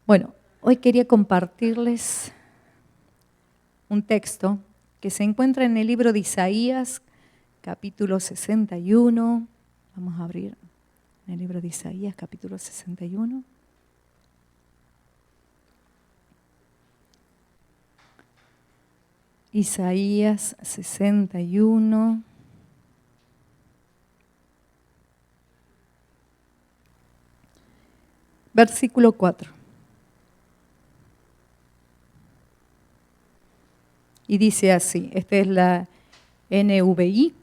Bueno, hoy quería compartirles un texto que se encuentra en el libro de Isaías, capítulo 61. Vamos a abrir el libro de Isaías, capítulo 61. Isaías 61. Versículo 4. Y dice así, esta es la NVI,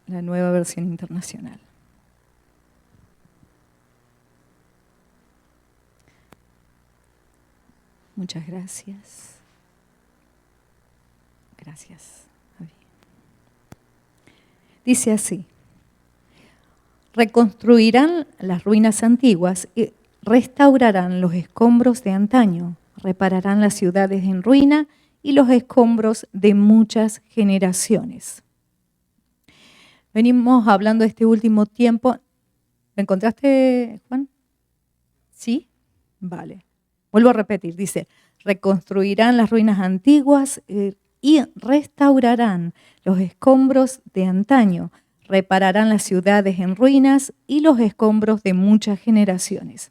la nueva versión internacional. Muchas gracias. Gracias, Javi. Dice así: reconstruirán las ruinas antiguas y restaurarán los escombros de antaño, repararán las ciudades en ruina y los escombros de muchas generaciones. Venimos hablando este último tiempo. ¿Lo encontraste, Juan? ¿Sí? Vale. Vuelvo a repetir, dice, reconstruirán las ruinas antiguas y restaurarán los escombros de antaño, repararán las ciudades en ruinas y los escombros de muchas generaciones.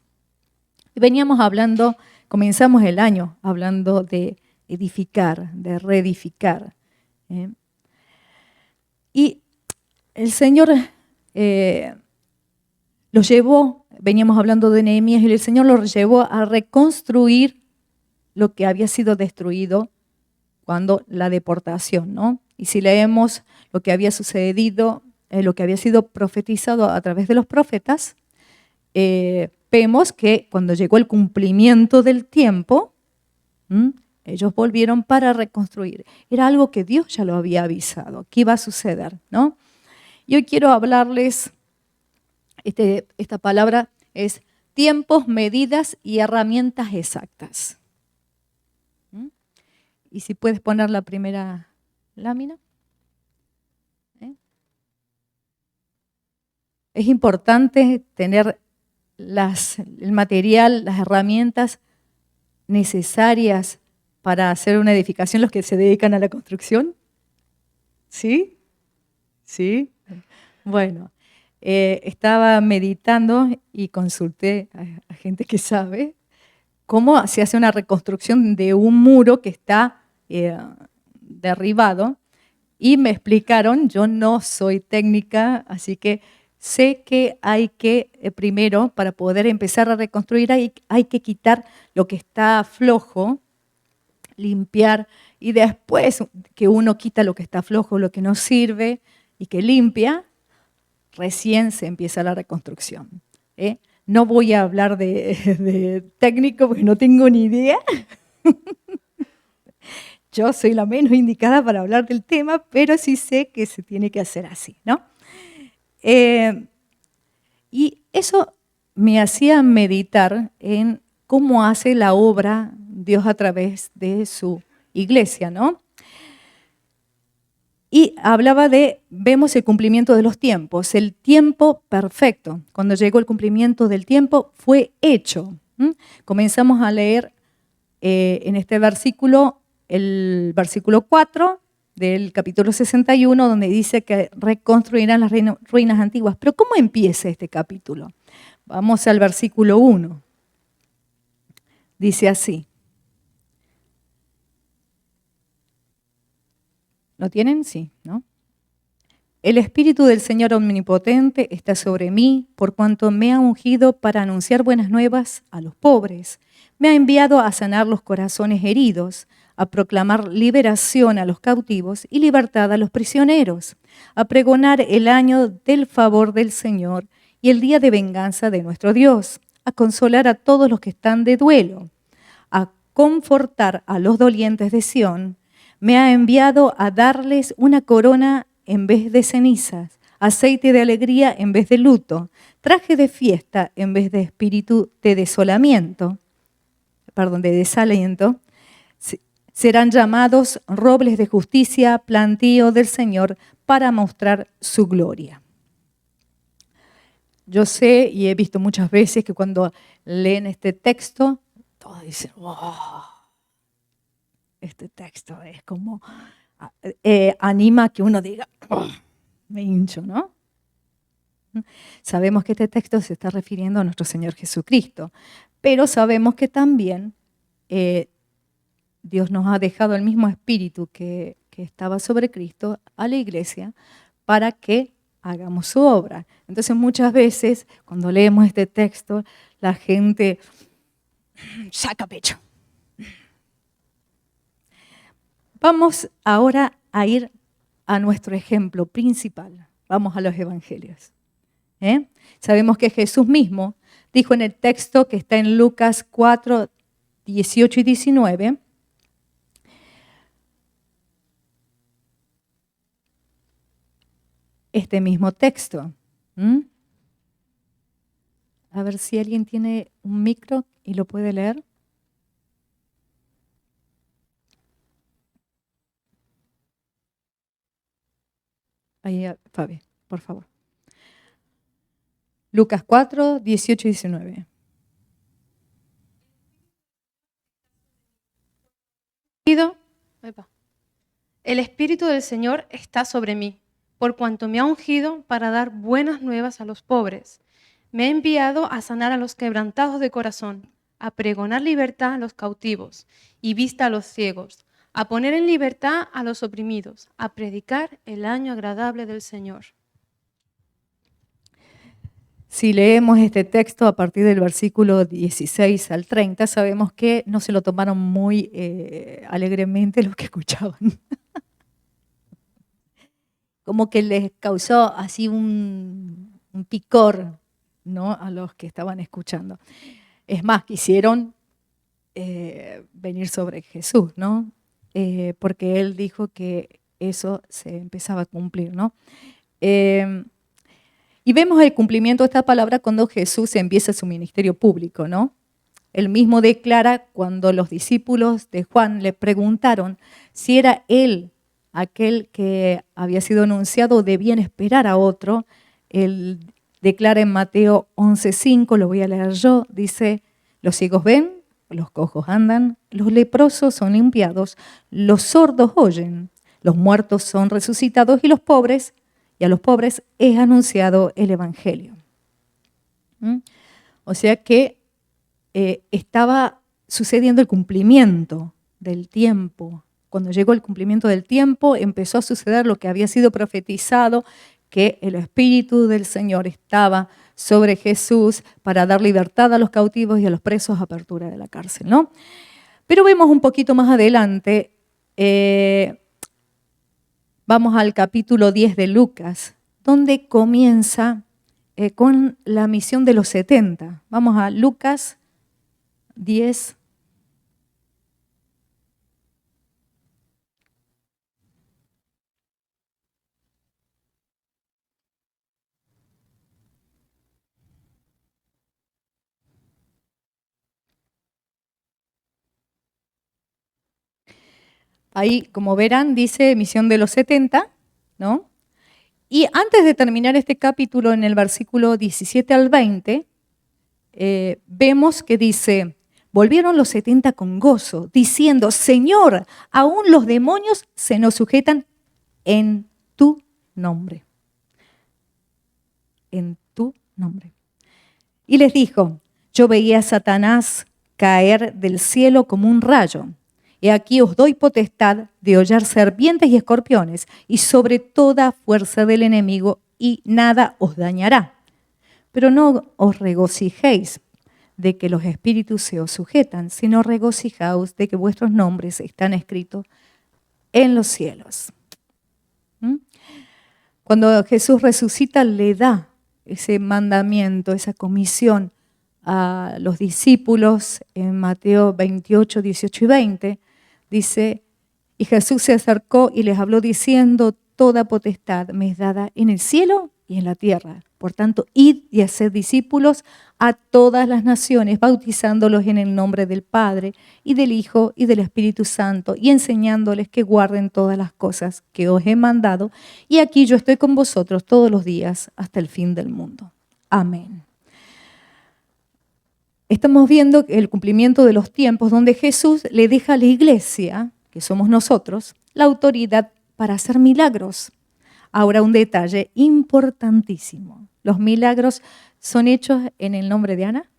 Y veníamos hablando, comenzamos el año hablando de edificar, de reedificar. Y el Señor lo llevó, veníamos hablando de Nehemías, y el Señor lo llevó a reconstruir lo que había sido destruido cuando la deportación, ¿no? Y si leemos lo que había sucedido, lo que había sido profetizado a través de los profetas, vemos que cuando llegó el cumplimiento del tiempo, ellos volvieron para reconstruir. Era algo que Dios ya lo había avisado, que iba a suceder, ¿no? Y hoy quiero hablarles, esta palabra es tiempos, medidas y herramientas exactas. Y si puedes poner la primera lámina. Es importante tener el material, las herramientas necesarias para hacer una edificación, los que se dedican a la construcción. ¿Sí? ¿Sí? Bueno, estaba meditando y consulté a gente que sabe cómo se hace una reconstrucción de un muro que está derribado, y me explicaron, yo no soy técnica, así que sé que hay que, primero, para poder empezar a reconstruir, hay que quitar lo que está flojo, limpiar, y después que uno quita lo que está flojo, lo que no sirve y que limpia, recién se empieza la reconstrucción. No voy a hablar de técnico porque no tengo ni idea. Yo soy la menos indicada para hablar del tema, pero sí sé que se tiene que hacer así, ¿no? Y eso me hacía meditar en cómo hace la obra Dios a través de su iglesia, ¿no? Y hablaba vemos el cumplimiento de los tiempos, el tiempo perfecto. Cuando llegó el cumplimiento del tiempo, fue hecho. Comenzamos a leer en este versículo, el versículo 4 del capítulo 61, donde dice que reconstruirán las ruinas antiguas. Pero ¿cómo empieza este capítulo? Vamos al versículo 1. Dice así. ¿Lo tienen? Sí, ¿no? El Espíritu del Señor Omnipotente está sobre mí, por cuanto me ha ungido para anunciar buenas nuevas a los pobres. Me ha enviado a sanar los corazones heridos, a proclamar liberación a los cautivos y libertad a los prisioneros, a pregonar el año del favor del Señor y el día de venganza de nuestro Dios, a consolar a todos los que están de duelo, a confortar a los dolientes de Sión. Me ha enviado a darles una corona en vez de cenizas, aceite de alegría en vez de luto, traje de fiesta en vez de espíritu de desaliento. Serán llamados robles de justicia, plantío del Señor, para mostrar su gloria. Yo sé y he visto muchas veces que cuando leen este texto, todos dicen, wow, este texto es como, anima a que uno diga, oh, me hincho, ¿no? Sabemos que este texto se está refiriendo a nuestro Señor Jesucristo, pero sabemos que también Dios nos ha dejado el mismo espíritu que estaba sobre Cristo a la iglesia para que hagamos su obra. Entonces muchas veces cuando leemos este texto, la gente saca pecho. Vamos ahora a ir a nuestro ejemplo principal. Vamos a los evangelios. Sabemos que Jesús mismo dijo en el texto que está en Lucas 4, 18 y 19, este mismo texto. A ver si alguien tiene un micro y lo puede leer. Ahí, Fabi, por favor. Lucas 4, 18 y 19. El Espíritu del Señor está sobre mí, por cuanto me ha ungido para dar buenas nuevas a los pobres. Me ha enviado a sanar a los quebrantados de corazón, a pregonar libertad a los cautivos y vista a los ciegos, a poner en libertad a los oprimidos, a predicar el año agradable del Señor. Si leemos este texto a partir del versículo 16 al 30, sabemos que no se lo tomaron muy alegremente los que escuchaban. Como que les causó así un picor, ¿no?, a los que estaban escuchando. Es más, quisieron venir sobre Jesús, ¿no? Porque él dijo que eso se empezaba a cumplir, ¿no? Y vemos el cumplimiento de esta palabra cuando Jesús empieza su ministerio público, ¿no? Él mismo declara cuando los discípulos de Juan le preguntaron si era él aquel que había sido anunciado o debían esperar a otro. Él declara en Mateo 11:5, lo voy a leer yo, dice, los ciegos ven, los cojos andan, los leprosos son limpiados, los sordos oyen, los muertos son resucitados y a los pobres es anunciado el Evangelio. O sea que estaba sucediendo el cumplimiento del tiempo. Cuando llegó el cumplimiento del tiempo, empezó a suceder lo que había sido profetizado, que el Espíritu del Señor estaba sobre Jesús para dar libertad a los cautivos y a los presos, apertura de la cárcel, ¿no? Pero vemos un poquito más adelante, vamos al capítulo 10 de Lucas, donde comienza con la misión de los 70. Vamos a Lucas 10. Ahí, como verán, dice misión de los 70, ¿no? Y antes de terminar este capítulo, en el versículo 17 al 20, vemos que dice, volvieron los 70 con gozo, diciendo, Señor, aún los demonios se nos sujetan en tu nombre. En tu nombre. Y les dijo, yo veía a Satanás caer del cielo como un rayo. Y aquí os doy potestad de hollar serpientes y escorpiones y sobre toda fuerza del enemigo y nada os dañará. Pero no os regocijéis de que los espíritus se os sujetan, sino regocijaos de que vuestros nombres están escritos en los cielos. Cuando Jesús resucita, le da ese mandamiento, esa comisión a los discípulos en Mateo 28, 18 y 20. Dice, y Jesús se acercó y les habló diciendo, toda potestad me es dada en el cielo y en la tierra. Por tanto, id y haced discípulos a todas las naciones, bautizándolos en el nombre del Padre y del Hijo y del Espíritu Santo, y enseñándoles que guarden todas las cosas que os he mandado. Y aquí yo estoy con vosotros todos los días hasta el fin del mundo. Amén. Estamos viendo el cumplimiento de los tiempos donde Jesús le deja a la iglesia, que somos nosotros, la autoridad para hacer milagros. Ahora un detalle importantísimo. Los milagros son hechos en el nombre de Ana,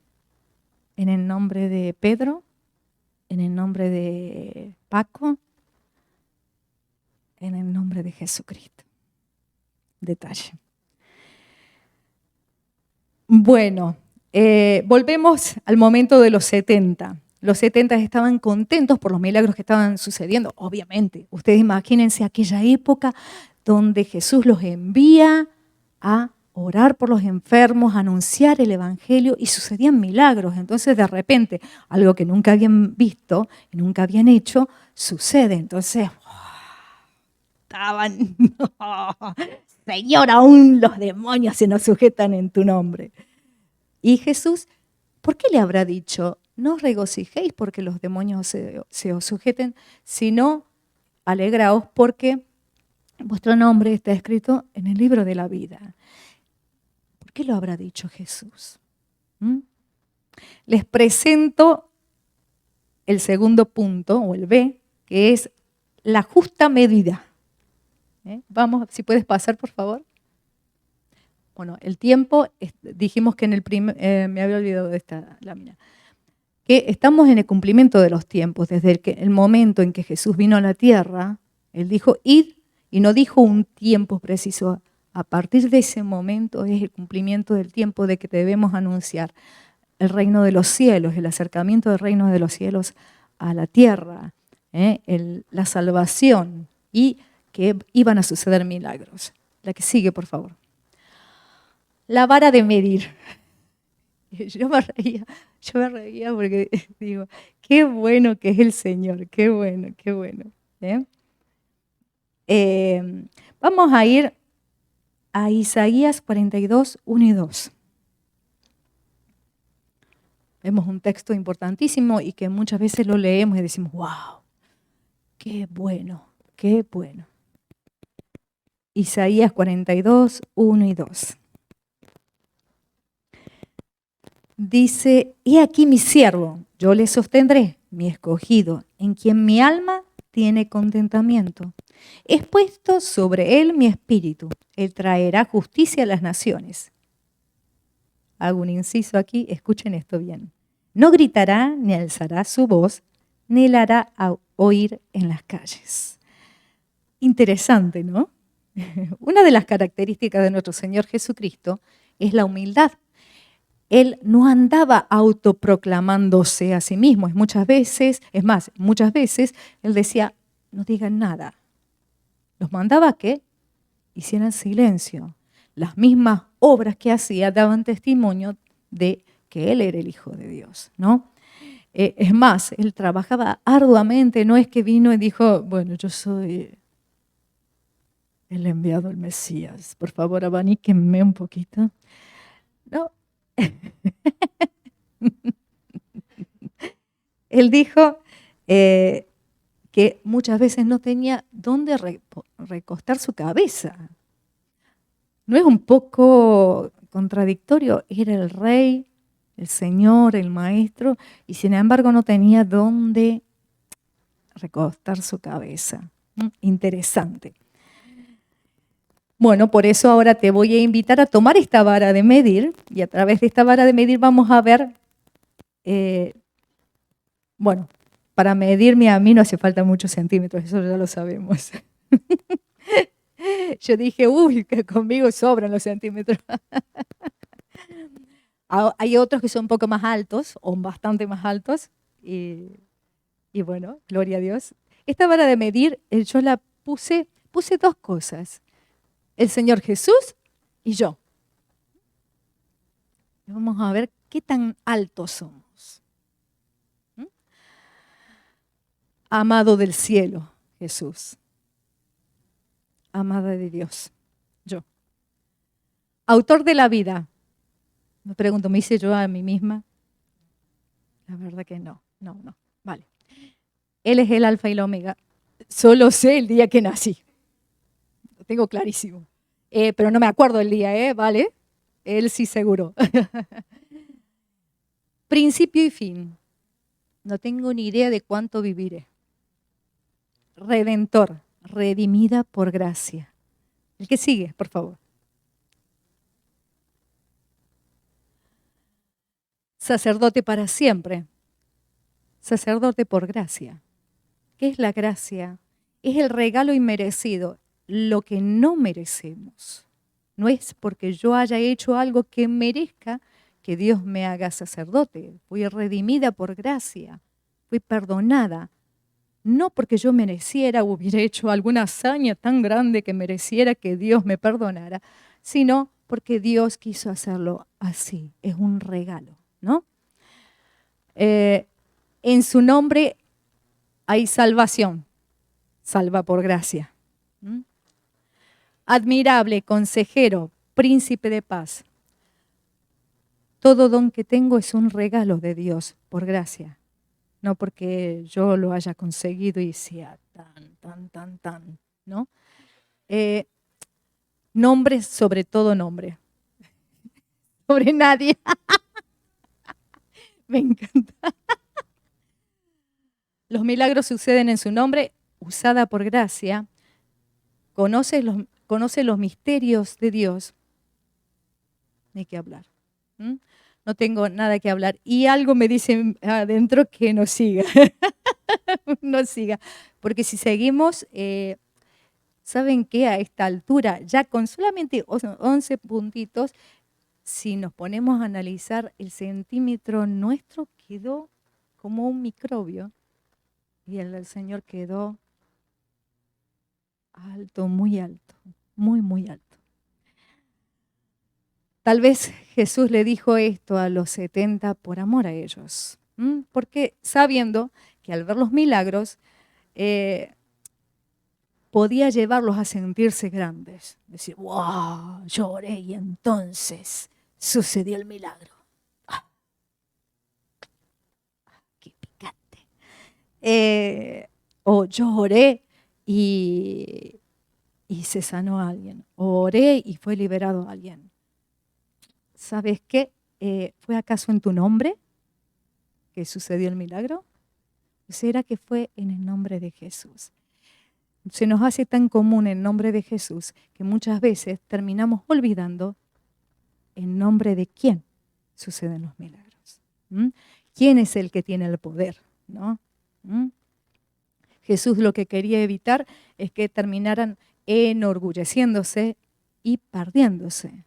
en el nombre de Pedro, en el nombre de Paco, en el nombre de Jesucristo. Detalle. Bueno, volvemos al momento de los 70. Los 70 estaban contentos por los milagros que estaban sucediendo, obviamente. Ustedes imagínense aquella época donde Jesús los envía a orar por los enfermos, a anunciar el evangelio y sucedían milagros. Entonces, de repente, algo que nunca habían visto y nunca habían hecho, sucede. Entonces, estaban, Señor, aún los demonios se nos sujetan en tu nombre. Y Jesús, ¿por qué le habrá dicho? No os regocijéis porque los demonios se os sujeten, sino alegraos porque vuestro nombre está escrito en el libro de la vida. ¿Por qué lo habrá dicho Jesús? Les presento el segundo punto, o el B, que es la justa medida. Vamos, si puedes pasar, por favor. Bueno, el tiempo, dijimos que en el me había olvidado de esta lámina, que estamos en el cumplimiento de los tiempos, desde el momento en que Jesús vino a la tierra, Él dijo, id, y no dijo un tiempo preciso. A partir de ese momento es el cumplimiento del tiempo de que debemos anunciar el reino de los cielos, el acercamiento del reino de los cielos a la tierra, la salvación, y que iban a suceder milagros. La que sigue, por favor. La vara de medir. Yo me reía porque digo, qué bueno que es el Señor, qué bueno, qué bueno. Vamos a ir a Isaías 42, 1 y 2. Vemos un texto importantísimo y que muchas veces lo leemos y decimos, wow, qué bueno, qué bueno. Isaías 42, 1 y 2. Dice, he aquí mi siervo, yo le sostendré, mi escogido, en quien mi alma tiene contentamiento. He puesto sobre él mi espíritu, él traerá justicia a las naciones. Hago un inciso aquí, escuchen esto bien. No gritará ni alzará su voz, ni la hará oír en las calles. Interesante, ¿no? Una de las características de nuestro Señor Jesucristo es la humildad. Él no andaba autoproclamándose a sí mismo. Muchas veces Él decía, no digan nada. Los mandaba a que hicieran silencio. Las mismas obras que hacía daban testimonio de que Él era el Hijo de Dios, ¿no? Es más, Él trabajaba arduamente, no es que vino y dijo, bueno, yo soy el enviado del Mesías, por favor, abaníquenme un poquito. No. Él dijo que muchas veces no tenía dónde recostar su cabeza. ¿No es un poco contradictorio? Era el rey, el Señor, el maestro, y sin embargo no tenía dónde recostar su cabeza. Interesante. Bueno, por eso ahora te voy a invitar a tomar esta vara de medir, y a través de esta vara de medir vamos a ver, bueno, para medirme a mí no hace falta muchos centímetros, eso ya lo sabemos. Yo dije, uy, que conmigo sobran los centímetros. Hay otros que son un poco más altos, o bastante más altos, y bueno, gloria a Dios. Esta vara de medir, yo la puse dos cosas. El Señor Jesús y yo. Vamos a ver qué tan altos somos. Amado del cielo, Jesús. Amada de Dios, yo. Autor de la vida. Me pregunto, ¿me hice yo a mí misma? La verdad que no. Vale. Él es el alfa y la omega. Solo sé el día que nací. Lo tengo clarísimo. Pero no me acuerdo el día, ¿vale? Él sí seguro. Principio y fin. No tengo ni idea de cuánto viviré. Redentor, redimida por gracia. El que sigue, por favor. Sacerdote para siempre. Sacerdote por gracia. ¿Qué es la gracia? Es el regalo inmerecido, lo que no merecemos. No es porque yo haya hecho algo que merezca que Dios me haga sacerdote. Fui redimida por gracia, fui perdonada. No porque yo mereciera o hubiera hecho alguna hazaña tan grande que mereciera que Dios me perdonara, sino porque Dios quiso hacerlo así. Es un regalo, ¿no? En su nombre hay salvación, salva por gracia. ¿Mm? Admirable, consejero, príncipe de paz. Todo don que tengo es un regalo de Dios por gracia, no porque yo lo haya conseguido y sea tan, ¿no? Nombre sobre todo nombre, sobre nadie. Me encanta. Los milagros suceden en su nombre, usada por gracia. Conoce los misterios de Dios. No hay que hablar. ¿Mm? No tengo nada que hablar. Y algo me dice adentro que no siga. No siga. Porque si seguimos, ¿saben qué? A esta altura, ya con solamente 11 puntitos, si nos ponemos a analizar, el centímetro nuestro quedó como un microbio. Y el del Señor quedó alto, muy alto, muy alto. Tal vez Jesús le dijo esto a los 70 por amor a ellos, porque sabiendo que al ver los milagros podía llevarlos a sentirse grandes. Decir, wow, lloré y entonces sucedió el milagro. Ah, qué picante. O yo oré y se sanó a alguien. O oré y fue liberado a alguien. ¿Sabes qué? ¿Fue acaso en tu nombre que sucedió el milagro? ¿Será que fue en el nombre de Jesús? Se nos hace tan común el nombre de Jesús que muchas veces terminamos olvidando en nombre de quién suceden los milagros. ¿Quién es el que tiene el poder? ¿No? Jesús lo que quería evitar es que terminaran enorgulleciéndose y perdiéndose.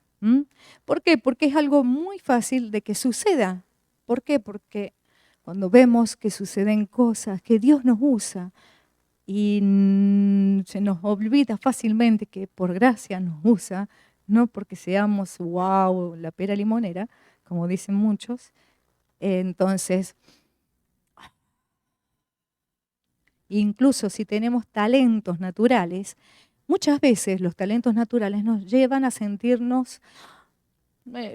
¿Por qué? Porque es algo muy fácil de que suceda. ¿Por qué? Porque cuando vemos que suceden cosas, que Dios nos usa y se nos olvida fácilmente que por gracia nos usa, no porque seamos, wow, la pera limonera, como dicen muchos. Entonces, incluso si tenemos talentos naturales, muchas veces los talentos naturales nos llevan a sentirnos,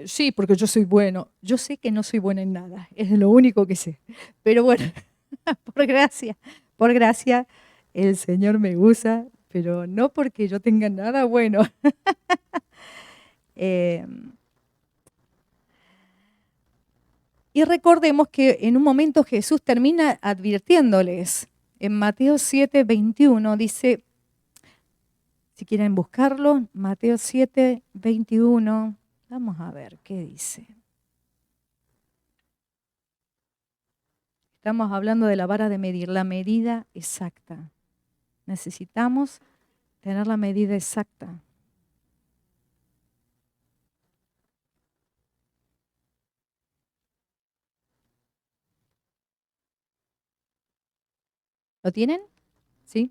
sí, porque yo soy bueno. Yo sé que no soy buena en nada, es lo único que sé. Pero bueno, por gracia, el Señor me usa, pero no porque yo tenga nada bueno. Y recordemos que en un momento Jesús termina advirtiéndoles. En Mateo 7:21 dice, si quieren buscarlo, Mateo 7:21, vamos a ver qué dice. Estamos hablando de la vara de medir, la medida exacta. Necesitamos tener la medida exacta. ¿Lo tienen? ¿Sí?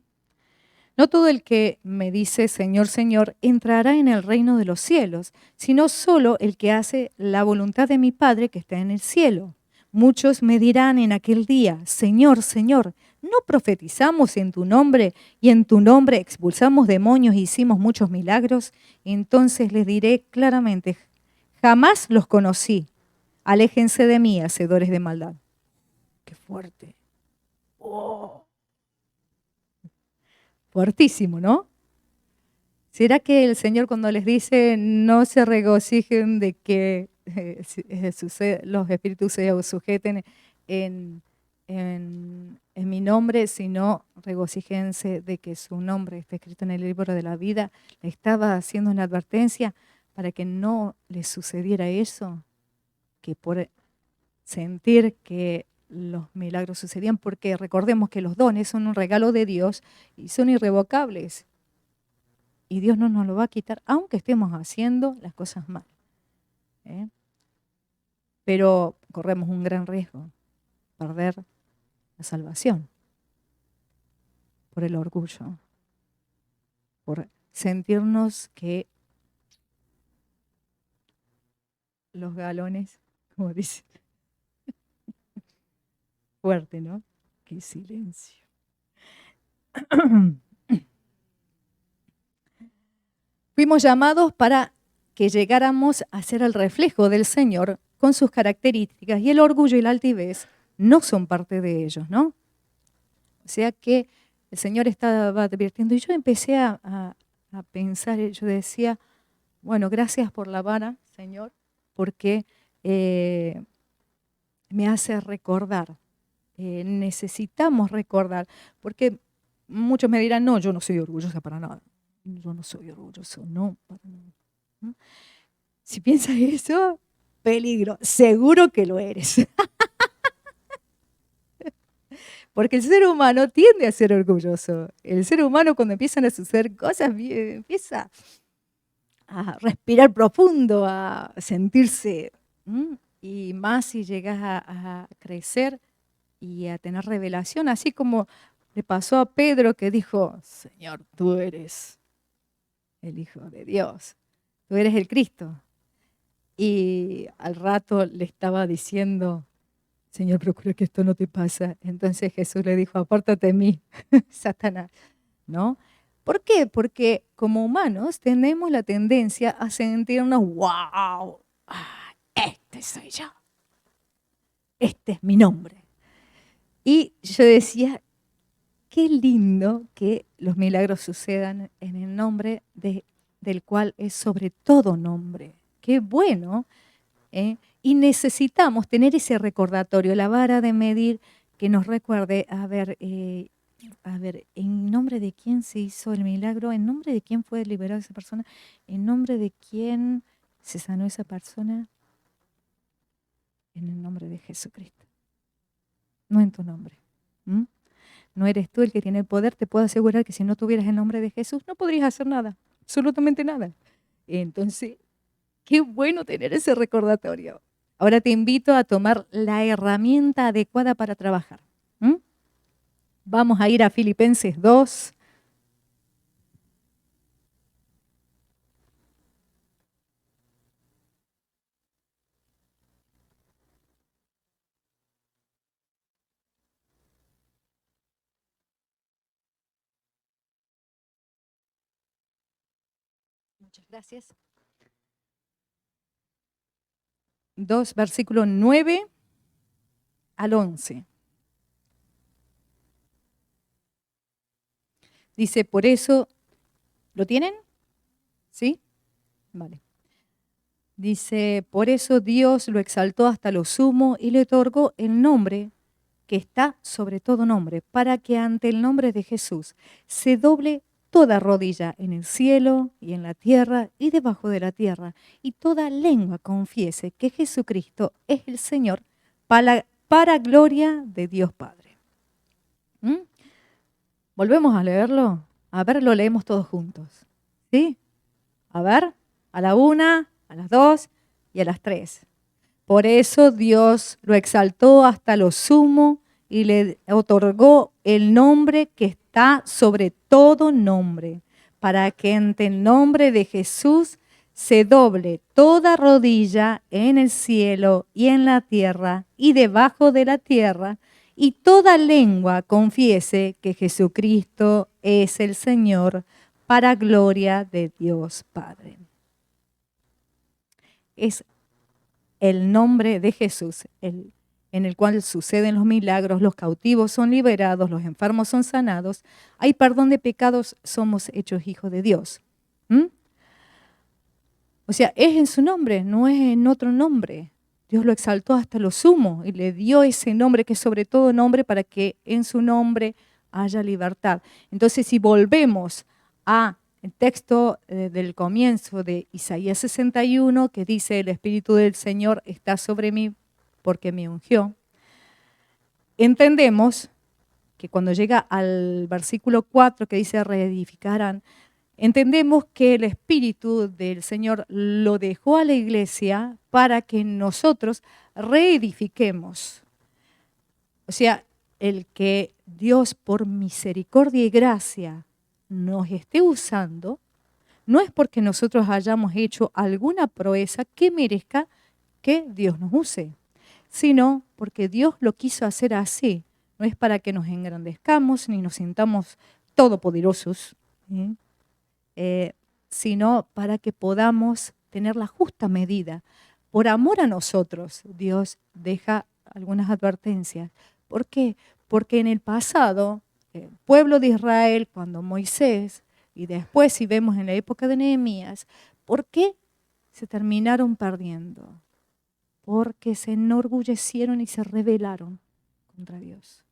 No todo el que me dice Señor, Señor, entrará en el reino de los cielos, sino solo el que hace la voluntad de mi Padre que está en el cielo. Muchos me dirán en aquel día, Señor, Señor, ¿no profetizamos en tu nombre y en tu nombre expulsamos demonios e hicimos muchos milagros? Entonces les diré claramente, jamás los conocí. Aléjense de mí, hacedores de maldad. Qué fuerte. Oh. Fuertísimo, ¿no? ¿Será que el Señor cuando les dice no se regocijen de que los espíritus se sujeten en mi nombre, sino regocíjense de que su nombre está escrito en el libro de la vida? Le estaba haciendo una advertencia para que no les sucediera eso, que por sentir que los milagros sucedían, porque recordemos que los dones son un regalo de Dios y son irrevocables. Y Dios no nos lo va a quitar, aunque estemos haciendo las cosas mal. Pero corremos un gran riesgo, perder la salvación por el orgullo, por sentirnos que los galones, como dice, fuerte, ¿no? Qué silencio. Fuimos llamados para que llegáramos a ser el reflejo del Señor con sus características, y el orgullo y la altivez no son parte de ellos, ¿no? O sea que el Señor estaba advirtiendo, y yo empecé a pensar, yo decía, bueno, gracias por la vara, Señor, porque me hace recordar, necesitamos recordar, porque muchos me dirán, no, yo no soy orgullosa para nada. Yo no soy orgulloso, no, para nada. ¿No? Si piensas eso, peligro, seguro que lo eres. Porque el ser humano tiende a ser orgulloso. El ser humano cuando empiezan a suceder cosas, empieza a respirar profundo, a sentirse, y más si llegas a crecer y a tener revelación, así como le pasó a Pedro que dijo, Señor, tú eres el Hijo de Dios, tú eres el Cristo. Y al rato le estaba diciendo, Señor, procura que esto no te pasa. Entonces Jesús le dijo, apártate de mí, Satanás, ¿no? ¿Por qué? Porque como humanos tenemos la tendencia a sentirnos, wow, este soy yo, este es mi nombre. Y yo decía, qué lindo que los milagros sucedan en el nombre del cual es sobre todo nombre. Qué bueno, ¿eh? Y necesitamos tener ese recordatorio, la vara de medir que nos recuerde, a ver, ¿en nombre de quién se hizo el milagro? ¿En nombre de quién fue liberada esa persona? ¿En nombre de quién se sanó esa persona? En el nombre de Jesucristo, no en tu nombre. No eres tú el que tiene el poder. Te puedo asegurar que si no tuvieras el nombre de Jesús, no podrías hacer nada, absolutamente nada. Entonces, qué bueno tener ese recordatorio. Ahora te invito a tomar la herramienta adecuada para trabajar. Vamos a ir a Filipenses 2. Muchas gracias. 2, versículo 9 al 11. Dice, por eso, ¿lo tienen? ¿Sí? Vale. Dice, por eso Dios lo exaltó hasta lo sumo y le otorgó el nombre que está sobre todo nombre, para que ante el nombre de Jesús se doble toda rodilla en el cielo y en la tierra y debajo de la tierra, y toda lengua confiese que Jesucristo es el Señor, para gloria de Dios Padre. ¿Volvemos a leerlo? A ver, lo leemos todos juntos. ¿Sí? A ver, a la 1, a las 2 y a las 3. Por eso Dios lo exaltó hasta lo sumo y le otorgó el nombre que está sobre todo nombre, para que ante el nombre de Jesús se doble toda rodilla en el cielo y en la tierra y debajo de la tierra, y toda lengua confiese que Jesucristo es el Señor, para gloria de Dios Padre. Es el nombre de Jesús, en el cual suceden los milagros, los cautivos son liberados, los enfermos son sanados, hay perdón de pecados, somos hechos hijos de Dios. ¿Mm? O sea, es en su nombre, no es en otro nombre. Dios lo exaltó hasta lo sumo y le dio ese nombre que es sobre todo nombre para que en su nombre haya libertad. Entonces, si volvemos al texto del comienzo de Isaías 61, que dice, el Espíritu del Señor está sobre mí porque me ungió, entendemos que cuando llega al versículo 4 que dice reedificarán, entendemos que el Espíritu del Señor lo dejó a la iglesia para que nosotros reedifiquemos. O sea, el que Dios por misericordia y gracia nos esté usando, no es porque nosotros hayamos hecho alguna proeza que merezca que Dios nos use, sino porque Dios lo quiso hacer así. No es para que nos engrandezcamos ni nos sintamos todopoderosos, ¿sí? Sino para que podamos tener la justa medida. Por amor a nosotros, Dios deja algunas advertencias. ¿Por qué? Porque en el pasado, el pueblo de Israel, cuando Moisés, y después si vemos en la época de Nehemías, ¿por qué se terminaron perdiendo? Porque se enorgullecieron y se rebelaron contra Dios.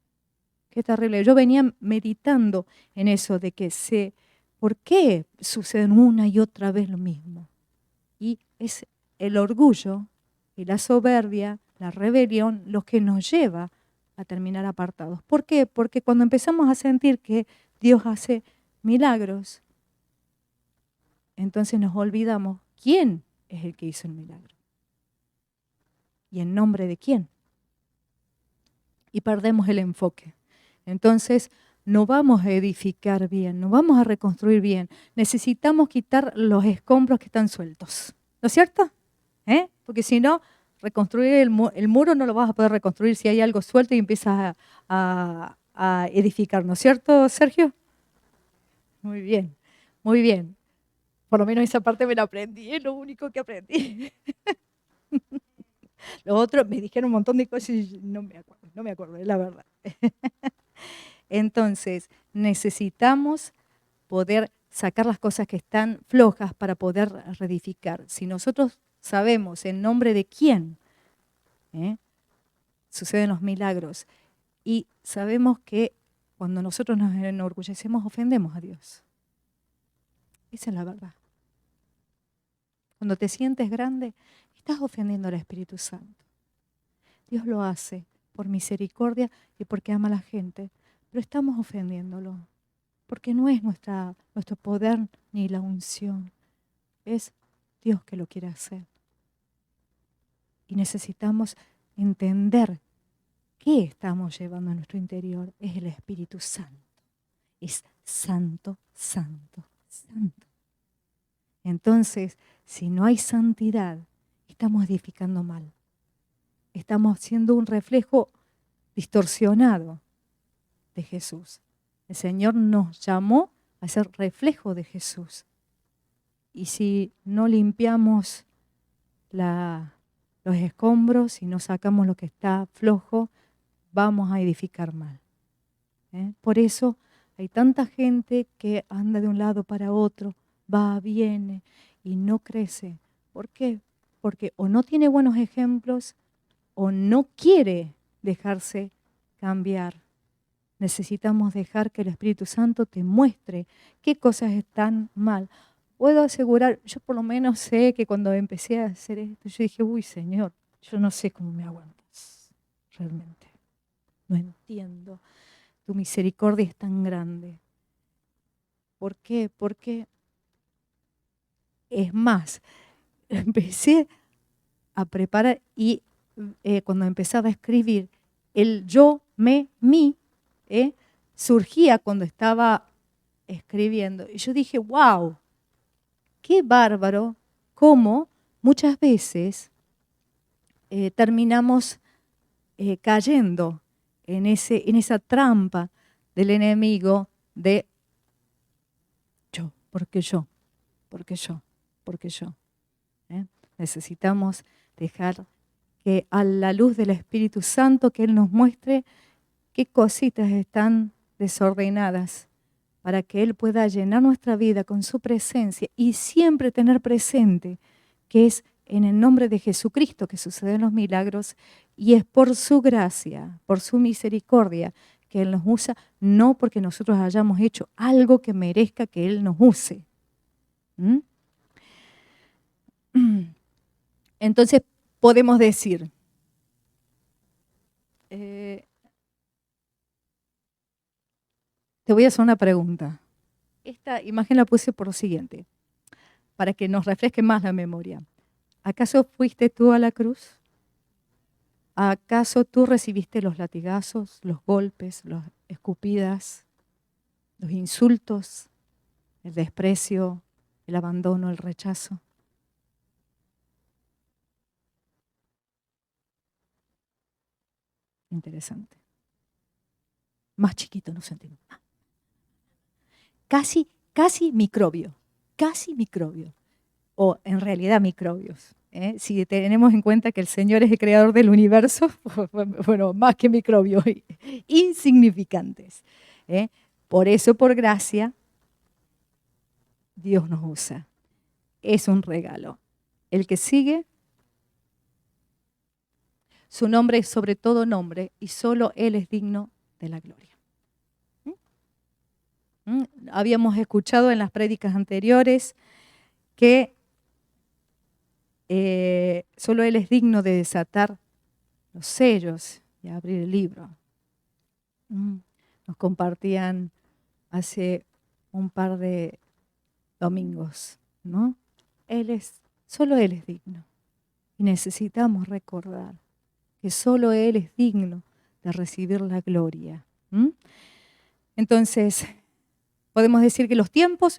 Qué terrible. Yo venía meditando en eso de que ¿por qué suceden una y otra vez lo mismo? Y es el orgullo y la soberbia, la rebelión, lo que nos lleva a terminar apartados. ¿Por qué? Porque cuando empezamos a sentir que Dios hace milagros, entonces nos olvidamos quién es el que hizo el milagro. ¿Y en nombre de quién? Y perdemos el enfoque. Entonces, no vamos a edificar bien, no vamos a reconstruir bien. Necesitamos quitar los escombros que están sueltos. ¿No es cierto? Porque si no, reconstruir el muro no lo vas a poder reconstruir si hay algo suelto y empiezas a edificar. ¿No es cierto, Sergio? Muy bien, muy bien. Por lo menos esa parte me la aprendí, es lo único que aprendí. Los otros me dijeron un montón de cosas y no me acuerdo, es la verdad. Entonces, necesitamos poder sacar las cosas que están flojas para poder reedificar. Si nosotros sabemos en nombre de quién suceden los milagros y sabemos que cuando nosotros nos enorgullecemos ofendemos a Dios. Esa es la verdad. Cuando te sientes grande, estás ofendiendo al Espíritu Santo. Dios lo hace por misericordia y porque ama a la gente, pero estamos ofendiéndolo, porque no es nuestro poder ni la unción, es Dios que lo quiere hacer. Y necesitamos entender qué estamos llevando a nuestro interior. Es el Espíritu Santo. Es santo, santo, santo. Entonces, si no hay santidad, estamos edificando mal. Estamos siendo un reflejo distorsionado de Jesús. El Señor nos llamó a ser reflejo de Jesús. Y si no limpiamos los escombros y no sacamos lo que está flojo, vamos a edificar mal. Por eso hay tanta gente que anda de un lado para otro, va, viene y no crece. ¿Por qué? Porque o no tiene buenos ejemplos o no quiere dejarse cambiar. Necesitamos dejar que el Espíritu Santo te muestre qué cosas están mal. Puedo asegurar, yo por lo menos sé que cuando empecé a hacer esto, yo dije, uy, Señor, yo no sé cómo me aguantas, realmente. No entiendo. Tu misericordia es tan grande. ¿Por qué? Porque, es más, empecé a preparar y cuando empezaba a escribir, el yo, me, mi, surgía cuando estaba escribiendo. Y yo dije, wow, qué bárbaro cómo muchas veces terminamos cayendo en esa trampa del enemigo de yo, porque yo, porque yo, porque yo. Necesitamos dejar que a la luz del Espíritu Santo que Él nos muestre qué cositas están desordenadas para que Él pueda llenar nuestra vida con su presencia y siempre tener presente que es en el nombre de Jesucristo que suceden los milagros y es por su gracia, por su misericordia que Él nos usa, no porque nosotros hayamos hecho algo que merezca que Él nos use. ¿Mm? Entonces podemos decir, te voy a hacer una pregunta. Esta imagen la puse por lo siguiente, para que nos refresque más la memoria. ¿Acaso fuiste tú a la cruz? ¿Acaso tú recibiste los latigazos, los golpes, las escupidas, los insultos, el desprecio, el abandono, el rechazo? Interesante. Más chiquito nos sentimos. Casi microbio, o en realidad microbios. Si tenemos en cuenta que el Señor es el creador del universo, bueno, más que microbios, insignificantes. Por eso, por gracia, Dios nos usa. Es un regalo. El que sigue, su nombre es sobre todo nombre y solo Él es digno de la gloria. Habíamos escuchado en las prédicas anteriores que solo Él es digno de desatar los sellos y abrir el libro. Nos compartían hace un par de domingos, ¿no? Solo Él es digno. Y necesitamos recordar que solo Él es digno de recibir la gloria. Entonces, podemos decir que los tiempos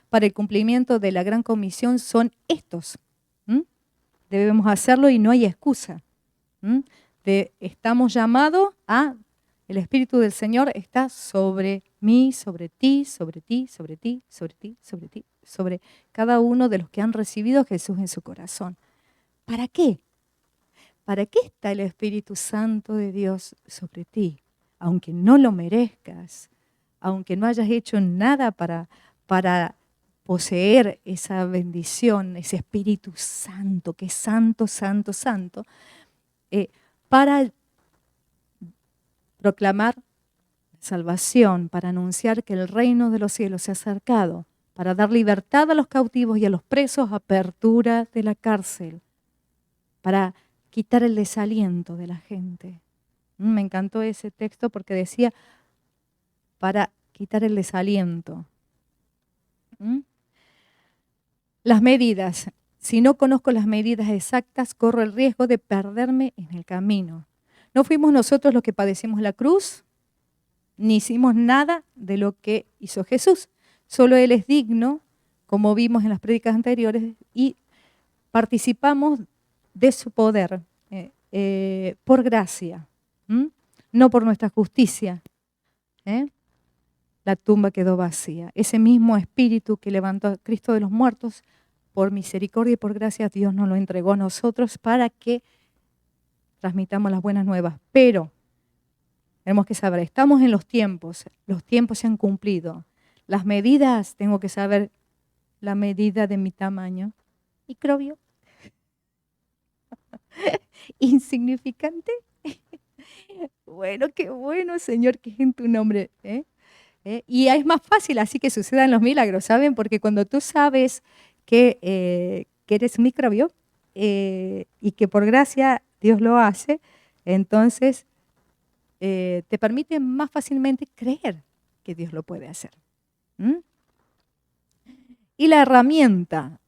para el cumplimiento de la gran comisión son estos. Debemos hacerlo y no hay excusa. Estamos llamados a, el Espíritu del Señor está sobre mí, sobre ti, sobre ti, sobre ti, sobre ti, sobre ti, sobre cada uno de los que han recibido a Jesús en su corazón. ¿Para qué? ¿Para qué está el Espíritu Santo de Dios sobre ti? Aunque no lo merezcas, aunque no hayas hecho nada para poseer esa bendición, ese Espíritu Santo, que es santo, santo, santo, para proclamar salvación, para anunciar que el reino de los cielos se ha acercado, para dar libertad a los cautivos y a los presos, apertura de la cárcel, para quitar el desaliento de la gente. Me encantó ese texto porque decía, para quitar el desaliento. Las medidas. Si no conozco las medidas exactas, corro el riesgo de perderme en el camino. No fuimos nosotros los que padecimos la cruz, ni hicimos nada de lo que hizo Jesús. Solo Él es digno, como vimos en las prédicas anteriores, y participamos de su poder por gracia, no por nuestra justicia. La tumba quedó vacía. Ese mismo espíritu que levantó a Cristo de los muertos, por misericordia y por gracia, Dios nos lo entregó a nosotros para que transmitamos las buenas nuevas. Pero tenemos que saber, estamos en los tiempos se han cumplido. Las medidas, tengo que saber la medida de mi tamaño. Microbio. Insignificante. Bueno, qué bueno, Señor, que es en tu nombre. Y es más fácil así que sucedan los milagros, ¿saben? Porque cuando tú sabes que eres microbio y que por gracia Dios lo hace, entonces te permite más fácilmente creer que Dios lo puede hacer. Y la herramienta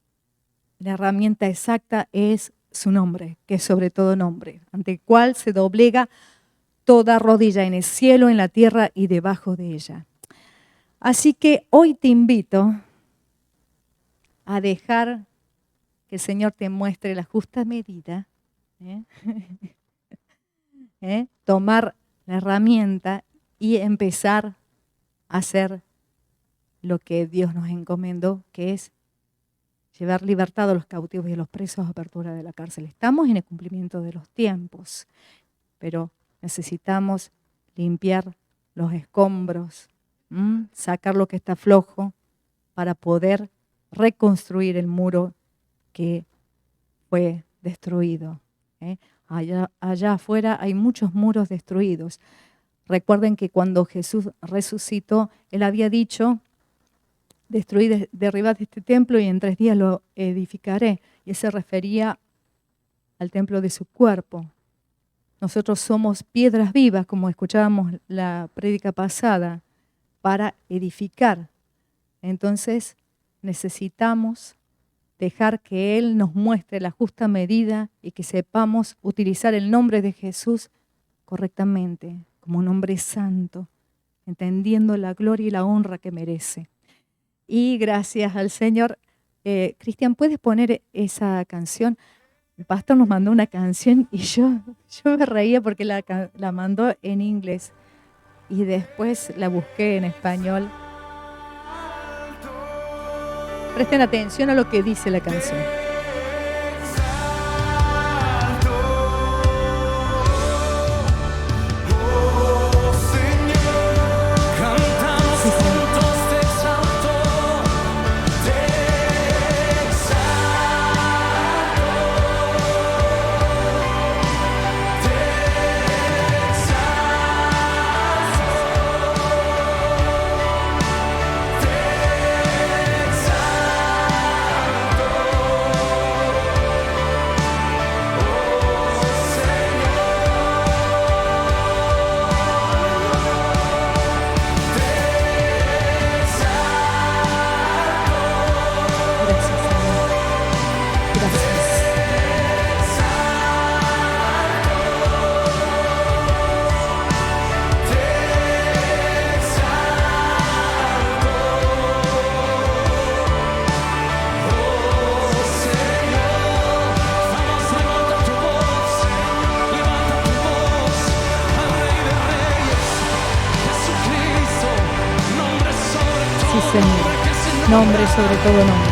exacta es su nombre, que es sobre todo nombre, ante el cual se doblega toda rodilla en el cielo, en la tierra y debajo de ella. Así que hoy te invito a dejar que el Señor te muestre la justa medida, tomar la herramienta y empezar a hacer lo que Dios nos encomendó, que es llevar libertad a los cautivos y a los presos, apertura de la cárcel. Estamos en el cumplimiento de los tiempos, pero necesitamos limpiar los escombros sacar lo que está flojo para poder reconstruir el muro que fue destruido. Allá afuera hay muchos muros destruidos. Recuerden que cuando Jesús resucitó, Él había dicho, derribad este templo y en 3 días lo edificaré. Y Él se refería al templo de su cuerpo. Nosotros somos piedras vivas, como escuchábamos la prédica pasada, para edificar. Entonces necesitamos dejar que Él nos muestre la justa medida y que sepamos utilizar el nombre de Jesús correctamente, como un nombre santo, entendiendo la gloria y la honra que merece. Y gracias al Señor. Cristian, ¿puedes poner esa canción? El pastor nos mandó una canción y yo me reía porque la mandó en inglés y después la busqué en español. Presten atención a lo que dice la canción. Nombre sobre todo nombre.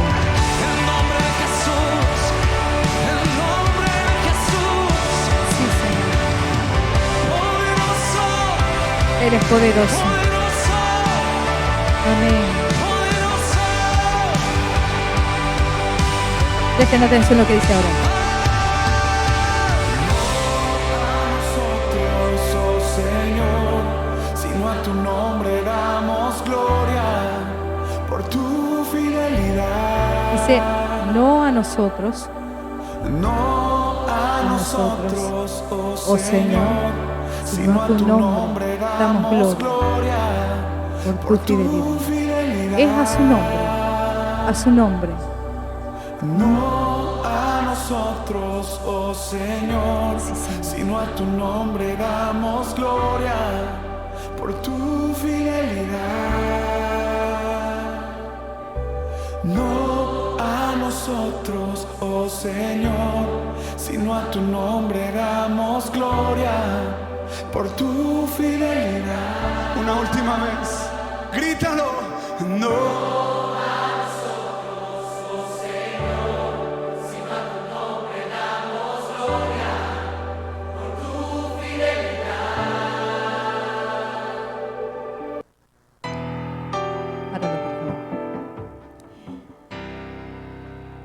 Sí, Señor. Eres poderoso. Amén. Presten atención a lo que dice ahora. Dice, no a nosotros, oh Señor, sino a tu nombre damos gloria por tu fidelidad. Es a su nombre. No a nosotros, oh Señor, sino a tu nombre damos gloria por tu fidelidad. No a nosotros, oh Señor, sino a tu nombre damos gloria por tu fidelidad. Una última vez, grítalo. No.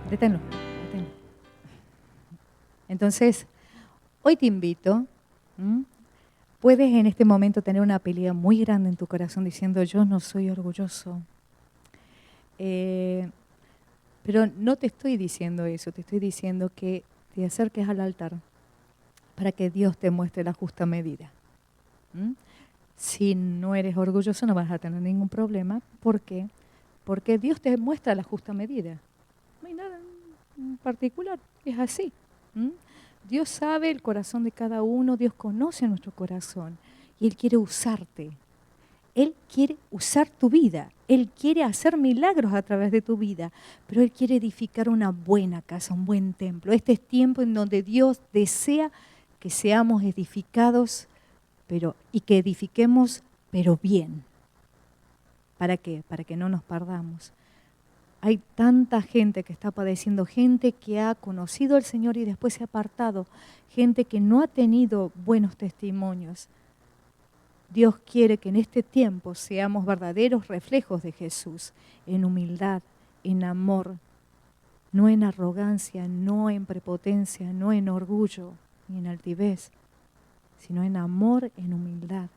Deténlo. Entonces, hoy te invito, puedes en este momento tener una pelea muy grande en tu corazón diciendo, yo no soy orgulloso. Pero no te estoy diciendo eso, te estoy diciendo que te acerques al altar para que Dios te muestre la justa medida. Si no eres orgulloso no vas a tener ningún problema. ¿Por qué? Porque Dios te muestra la justa medida. No hay nada en particular, es así. Dios sabe el corazón de cada uno, Dios conoce nuestro corazón y Él quiere usarte. Él quiere usar tu vida, Él quiere hacer milagros a través de tu vida, pero Él quiere edificar una buena casa, un buen templo. Este es tiempo en donde Dios desea que seamos edificados, y que edifiquemos, pero bien. ¿Para qué? Para que no nos perdamos. Hay tanta gente que está padeciendo, gente que ha conocido al Señor y después se ha apartado, gente que no ha tenido buenos testimonios. Dios quiere que en este tiempo seamos verdaderos reflejos de Jesús, en humildad, en amor, no en arrogancia, no en prepotencia, no en orgullo ni en altivez, sino en amor, en humildad.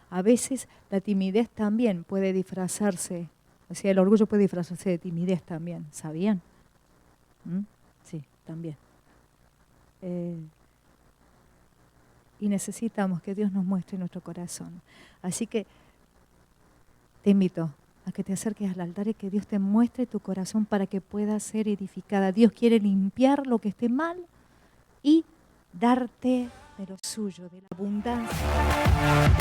A veces la timidez también puede disfrazarse, o sea, el orgullo puede disfrazarse de timidez también, ¿sabían? Sí, también. Y necesitamos que Dios nos muestre nuestro corazón. Así que te invito a que te acerques al altar y que Dios te muestre tu corazón para que pueda ser edificada. Dios quiere limpiar lo que esté mal y darte de lo suyo, de la abundancia.